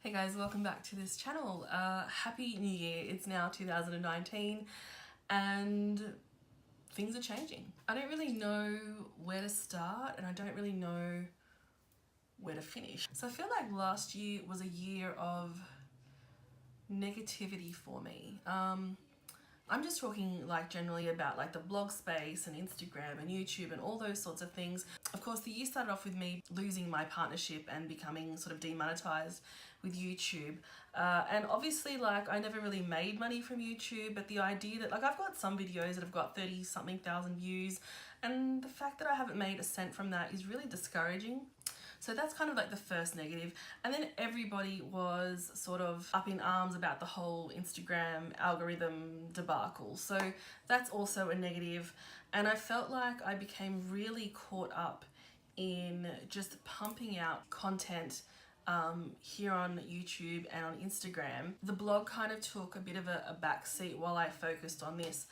Hey guys, welcome back to this channel. Happy New Year. It's now 2019 and things are changing. I don't really know where to start and I don't really know where to finish. So I feel like last year was a year of negativity for me. I'm just talking like generally about like the blog space and Instagram and YouTube and all those sorts of things. Of course, the year started off with me losing my partnership and becoming sort of demonetized with YouTube. And obviously like I never really made money from YouTube, but the idea that like I've got some videos that have got 30 something thousand views, and the fact that I haven't made a cent from that is really discouraging. So that's kind of like the first negative. And then everybody was sort of up in arms about the whole Instagram algorithm debacle. So that's also a negative. And I felt like I became really caught up in just pumping out content here on YouTube and on Instagram. The blog kind of took a bit of a backseat while I focused on this.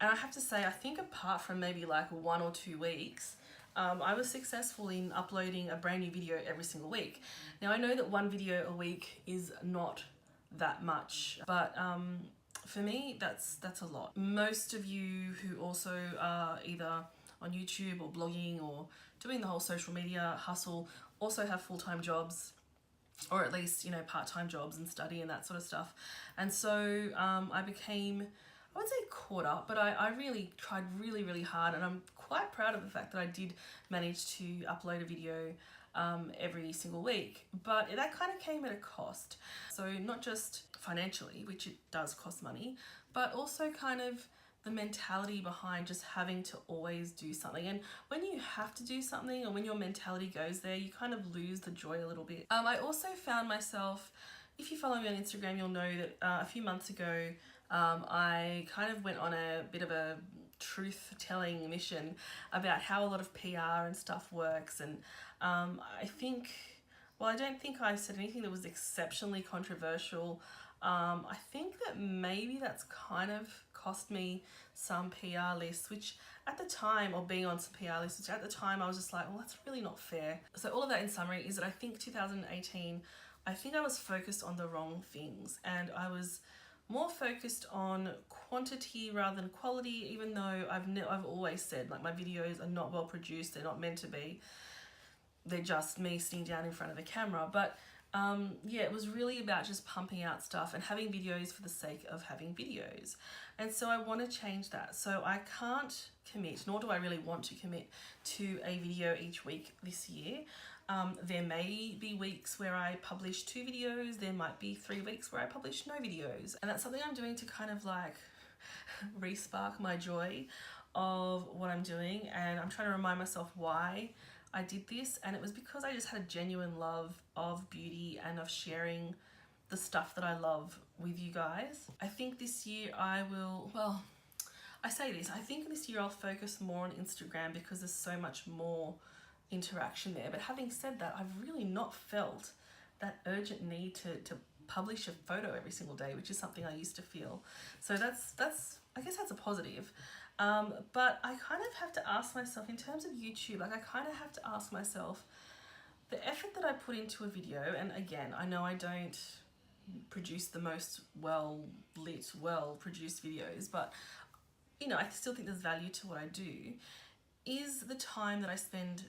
And I have to say, I think apart from maybe like 1 or 2 weeks, I was successful in uploading a brand new video every single week. Now I know that 1 video a week is not that much, but for me that's a lot. Most of you who also are either on YouTube or blogging or doing the whole social media hustle also have full-time jobs, or at least, you know, part-time jobs and study and that sort of stuff. And so I became, I wouldn't say caught up, but I really tried really hard, and I'm quite proud of the fact that I did manage to upload a video every single week. But that kind of came at a cost. So not just financially, which it does cost money, but also kind of the mentality behind just having to always do something. And when you have to do something, or when your mentality goes there, you kind of lose the joy a little bit. I also found myself, if you follow me on Instagram, you'll know that a few months ago, I kind of went on a bit of a truth-telling mission about how a lot of PR and stuff works. And I think, well, I don't think I said anything that was exceptionally controversial. I think that maybe that's kind of cost me some PR lists, which at the time, or being on some PR lists, which at the time I was just like, well, that's really not fair. So all of that in summary is that I think 2018, I think I was focused on the wrong things, and I was more focused on quantity rather than quality, even though I've always said like my videos are not well produced, they're not meant to be. They're just me sitting down in front of a camera. But yeah, it was really about just pumping out stuff and having videos for the sake of having videos. And so I want to change that. So I can't commit, nor do I really want to commit to a video each week this year. There may be weeks where I publish 2 videos, there might be 3 weeks where I publish no videos. And that's something I'm doing to kind of like re-spark my joy of what I'm doing. And I'm trying to remind myself why I did this, and it was because I just had a genuine love of beauty and of sharing the stuff that I love with you guys. I think this year I will, well, I say this, I think this year I'll focus more on Instagram because there's so much more interaction there. But having said that, I've really not felt that urgent need to publish a photo every single day, which is something I used to feel. So that's I guess that's a positive. But I kind of have to ask myself, in terms of YouTube, like I kind of have to ask myself, the effort that I put into a video, and again, I know I don't produce the most well-lit, well-produced videos, but you know, I still think there's value to what I do, is the time that I spend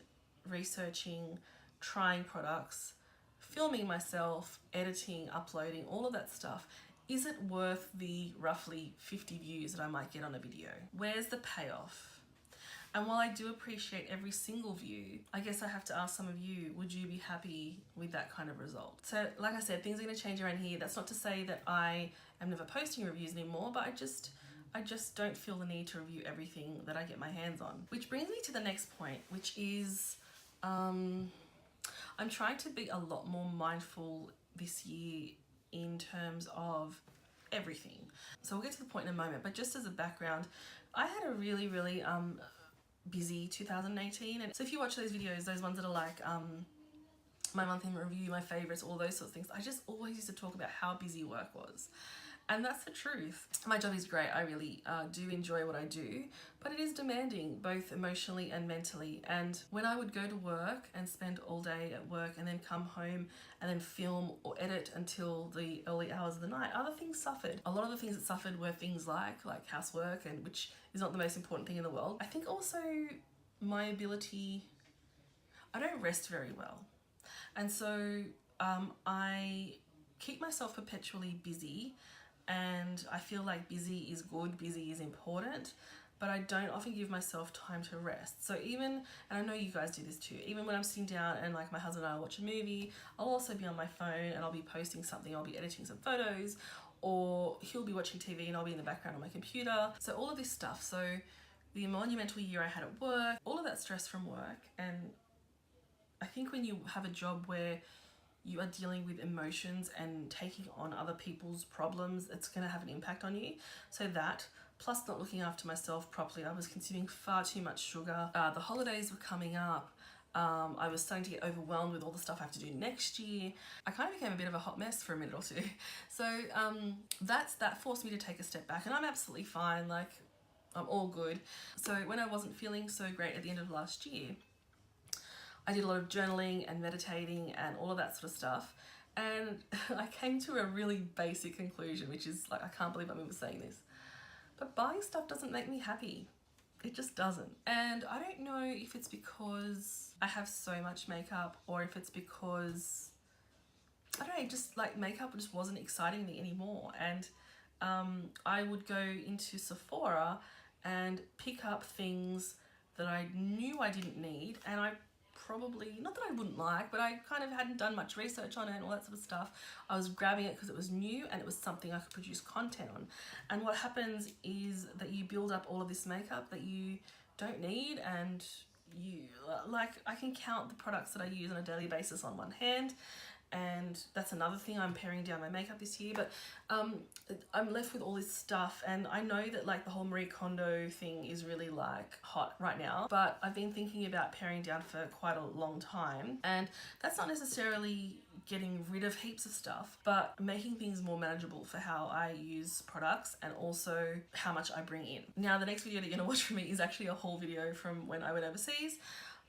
researching, trying products, filming myself, editing, uploading, all of that stuff. Is it worth the roughly 50 views that I might get on a video? Where's the payoff? And while I do appreciate every single view, I guess I have to ask some of you, would you be happy with that kind of result? So like I said, things are gonna change around here. That's not to say that I am never posting reviews anymore, but I just don't feel the need to review everything that I get my hands on. Which brings me to the next point, which is I'm trying to be a lot more mindful this year in terms of everything. So we'll get to the point in a moment, but just as a background, I had a really busy 2018. And so if you watch those videos, those ones that are like my month in review, my favorites, all those sorts of things, I just always used to talk about how busy work was. And that's the truth. My job is great. I really do enjoy what I do, but it is demanding both emotionally and mentally. And when I would go to work and spend all day at work and then come home and then film or edit until the early hours of the night, other things suffered. A lot of the things that suffered were things like housework, and which is not the most important thing in the world. I think also my ability, I don't rest very well. And so I keep myself perpetually busy, and I feel like busy is good, busy is important, but I don't often give myself time to rest. So even, and I know you guys do this too, even when I'm sitting down and like my husband and I watch a movie, I'll also be on my phone and I'll be posting something, I'll be editing some photos, or he'll be watching TV and I'll be in the background on my computer. So all of this stuff. So the monumental year I had at work, all of that stress from work. And I think when you have a job where you are dealing with emotions and taking on other people's problems, it's going to have an impact on you. So that, plus not looking after myself properly, I was consuming far too much sugar. The holidays were coming up. I was starting to get overwhelmed with all the stuff I have to do next year. I kind of became a bit of a hot mess for a minute or two. So that forced me to take a step back, and I'm absolutely fine. Like, I'm all good. So when I wasn't feeling so great at the end of last year, I did a lot of journaling and meditating and all of that sort of stuff. And I came to a really basic conclusion, which is like, I can't believe I'm even saying this, but buying stuff doesn't make me happy. It just doesn't. And I don't know if it's because I have so much makeup, or if it's because, I don't know, just like makeup just wasn't exciting me anymore. And I would go into Sephora and pick up things that I knew I didn't need, and I probably, not that I wouldn't like, but I kind of hadn't done much research on it and all that sort of stuff. I was grabbing it because it was new and it was something I could produce content on. And what happens is that you build up all of this makeup that you don't need, and you, like, I can count the products that I use on a daily basis on one hand. And that's another thing, I'm paring down my makeup this year, but I'm left with all this stuff. And I know that like the whole Marie Kondo thing is really like hot right now, but I've been thinking about paring down for quite a long time, and that's not necessarily getting rid of heaps of stuff, but making things more manageable for how I use products and also how much I bring in. Now the next video that you're gonna watch from me is actually a haul video from when I went overseas.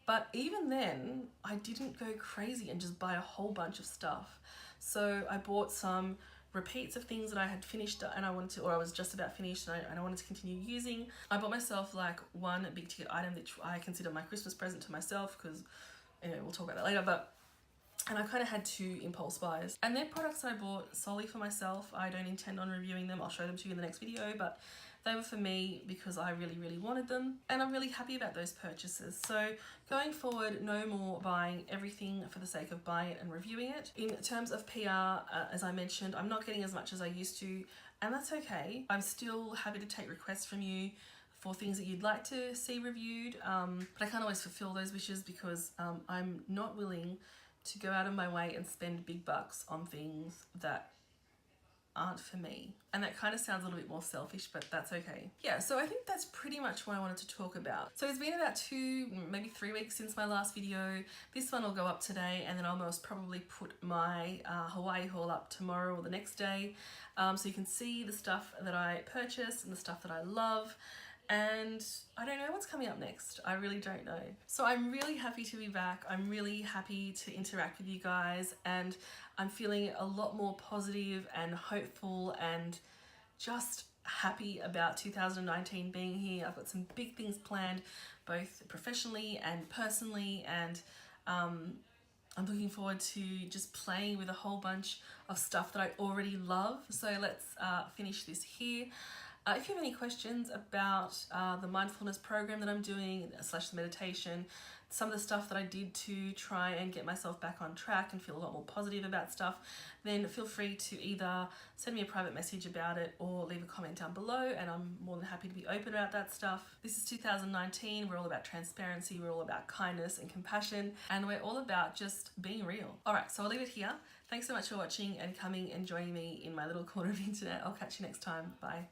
But even then, I didn't go crazy and just buy a whole bunch of stuff. So I bought some repeats of things that I had finished and I wanted to, or I was just about finished, and I wanted to continue using. I bought myself like one big ticket item that I consider my Christmas present to myself, because, anyway, we'll talk about that later, and I kind of had 2 impulse buys. And they're products that I bought solely for myself. I don't intend on reviewing them. I'll show them to you in the next video, but they were for me because I really, really wanted them, and I'm really happy about those purchases. So going forward, no more buying everything for the sake of buying it and reviewing it. In terms of PR, as I mentioned, I'm not getting as much as I used to, and that's okay. I'm still happy to take requests from you for things that you'd like to see reviewed, but I can't always fulfill those wishes because I'm not willing to go out of my way and spend big bucks on things that aren't for me. And that kind of sounds a little bit more selfish, but that's okay. Yeah, so I think that's pretty much what I wanted to talk about. So it's been about 2, maybe 3 weeks since my last video. This one will go up today, and then I'll most probably put my Hawaii haul up tomorrow or the next day. So you can see the stuff that I purchased and the stuff that I love. And I don't know what's coming up next. I really don't know. So I'm really happy to be back. I'm really happy to interact with you guys, and I'm feeling a lot more positive and hopeful and just happy about 2019 being here. I've got some big things planned, both professionally and personally, and I'm looking forward to just playing with a whole bunch of stuff that I already love. So let's finish this here. If you have any questions about the mindfulness program that I'm doing, / meditation, some of the stuff that I did to try and get myself back on track and feel a lot more positive about stuff, then feel free to either send me a private message about it or leave a comment down below, and I'm more than happy to be open about that stuff. This is 2019. We're all about transparency. We're all about kindness and compassion, and we're all about just being real. All right, so I'll leave it here. Thanks so much for watching and coming and joining me in my little corner of the internet. I'll catch you next time. Bye.